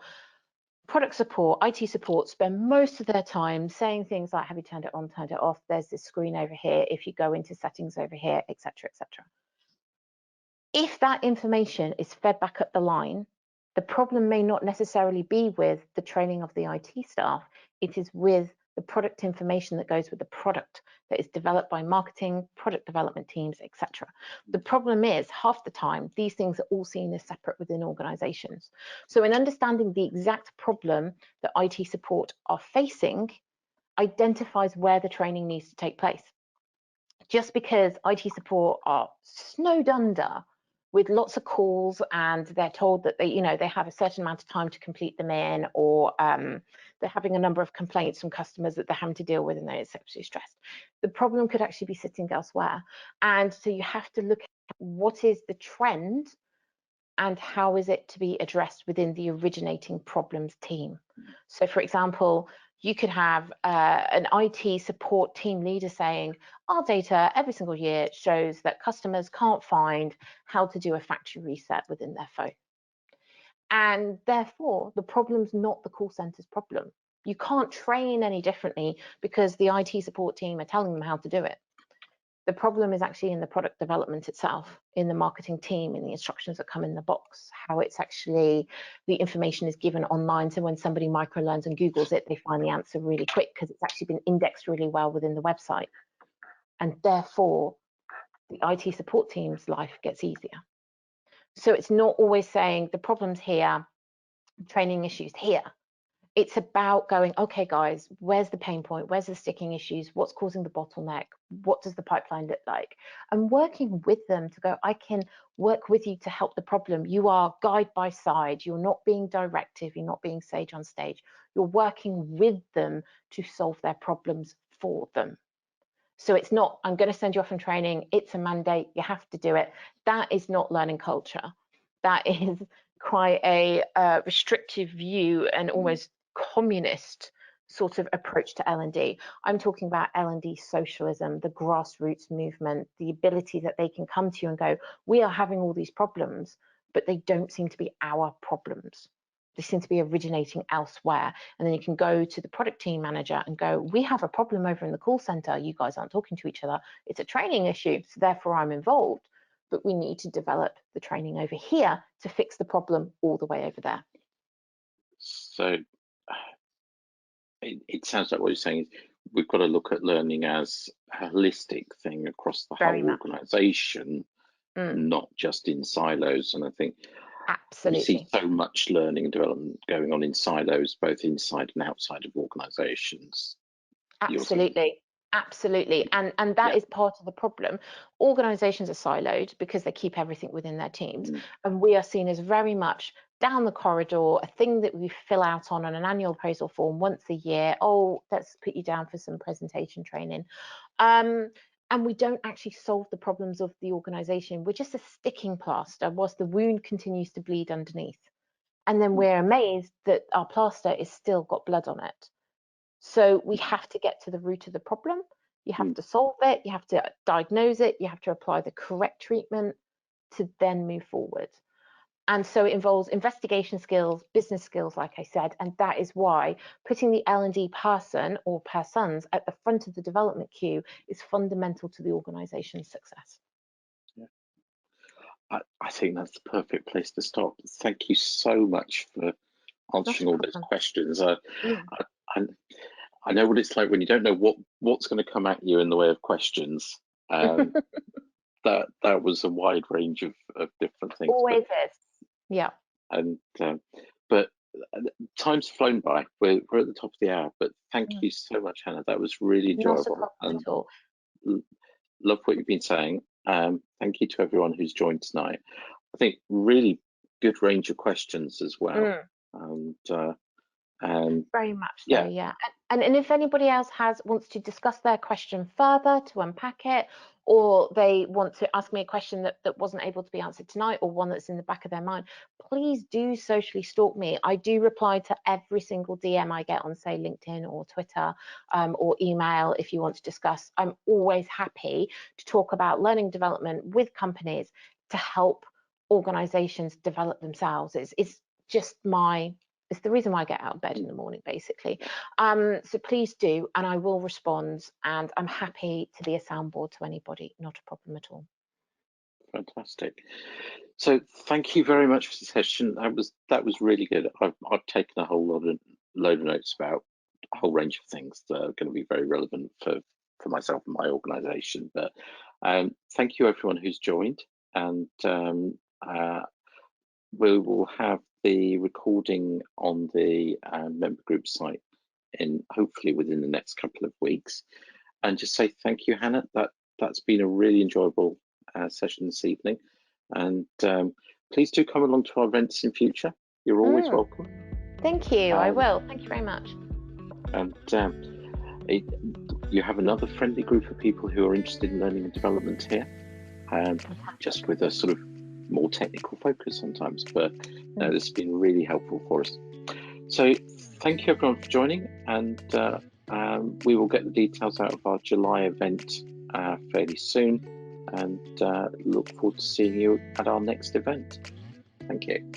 product support, IT support spend most of their time saying things like, have you turned it on, turned it off? There's this screen over here. If you go into settings over here, etc., etc. If that information is fed back up the line, the problem may not necessarily be with the training of the IT staff. It is with the product information that goes with the product that is developed by marketing, product development teams, etc. The problem is, half the time, these things are all seen as separate within organizations. So in understanding the exact problem that IT support are facing, identifies where the training needs to take place. Just because IT support are snowed under with lots of calls and they're told that they have a certain amount of time to complete them in, or they're having a number of complaints from customers that they're having to deal with and they're exceptionally stressed. The problem could actually be sitting elsewhere. And so you have to look at what is the trend and how is it to be addressed within the originating problems team. So for example, you could have an IT support team leader saying, our data every single year shows that customers can't find how to do a factory reset within their phone. And therefore, the problem's not the call center's problem. You can't train any differently because the IT support team are telling them how to do it. The problem is actually in the product development itself, in the marketing team, in the instructions that come in the box, how it's actually, the information is given online. So when somebody microlearns and Googles it, they find the answer really quick because it's actually been indexed really well within the website. And therefore, the IT support team's life gets easier. So it's not always saying the problem's here, training issues here. It's about going, okay, guys, where's the pain point? Where's the sticking issues? What's causing the bottleneck? What does the pipeline look like? And working with them to go, I can work with you to help the problem. You are guide by side. You're not being directive. You're not being sage on stage. You're working with them to solve their problems for them. So it's not, I'm going to send you off on training. It's a mandate. You have to do it. That is not learning culture. That is quite a restrictive view and almost communist sort of approach to L&D. I'm talking about L&D socialism, the grassroots movement, the ability that they can come to you and go, we are having all these problems, but they don't seem to be our problems. They seem to be originating elsewhere. And then you can go to the product team manager and go, we have a problem over in the call center. You guys aren't talking to each other. It's a training issue, so therefore I'm involved. But we need to develop the training over here to fix the problem all the way over there. So it sounds like what you're saying is we've got to look at learning as a holistic thing across the whole organisation, not just in silos. And I think absolutely, we see so much learning and development going on in silos, both inside and outside of organisations. Absolutely. Absolutely. And that is part of the problem. Organizations are siloed because they keep everything within their teams. And we are seen as very much down the corridor, a thing that we fill out on an annual appraisal form once a year. Oh, let's put you down for some presentation training. And we don't actually solve the problems of the organization. We're just a sticking plaster whilst the wound continues to bleed underneath. And then we're amazed that our plaster is still got blood on it. So we have to get to the root of the problem. You have to solve it. You have to diagnose it. You have to apply the correct treatment to then move forward. And so it involves investigation skills, business skills, like I said, and that is why putting the L&D person or persons at the front of the development queue is fundamental to the organization's success. Yeah. I think that's the perfect place to stop. Thank you so much for answering all those questions. I know what it's like when you don't know what's going to come at you in the way of questions. That was a wide range of different things. Always is. Yeah. And but time's flown by. We're at the top of the hour. But thank you so much, Hannah. That was really enjoyable. And love what you've been saying. Thank you to everyone who's joined tonight. I think really good range of questions as well. And very much so, yeah. And if anybody else wants to discuss their question further, to unpack it, or they want to ask me a question that wasn't able to be answered tonight, or one that's in the back of their mind, please do socially stalk me. I do reply to every single DM I get on, say, LinkedIn or Twitter, or email if you want to discuss. I'm always happy to talk about learning development with companies to help organizations develop themselves. It's just It's the reason why I get out of bed in the morning, basically. So please do, and I will respond, and I'm happy to be a soundboard to anybody, not a problem at all. Fantastic. So thank you very much for the session. That was really good. I've taken a whole load of notes about a whole range of things that are going to be very relevant for myself and my organisation. But thank you everyone who's joined, and we will have the recording on the member group site hopefully within the next couple of weeks. And just say thank you, Hannah. That's been a really enjoyable session this evening, and please do come along to our events in future. You're always welcome. Thank you. I will. Thank you very much. And you have another friendly group of people who are interested in learning and development here, just with a sort of more technical focus sometimes, but it's been really helpful for us. So thank you everyone for joining, and we will get the details out of our July event fairly soon, and look forward to seeing you at our next event. Thank you.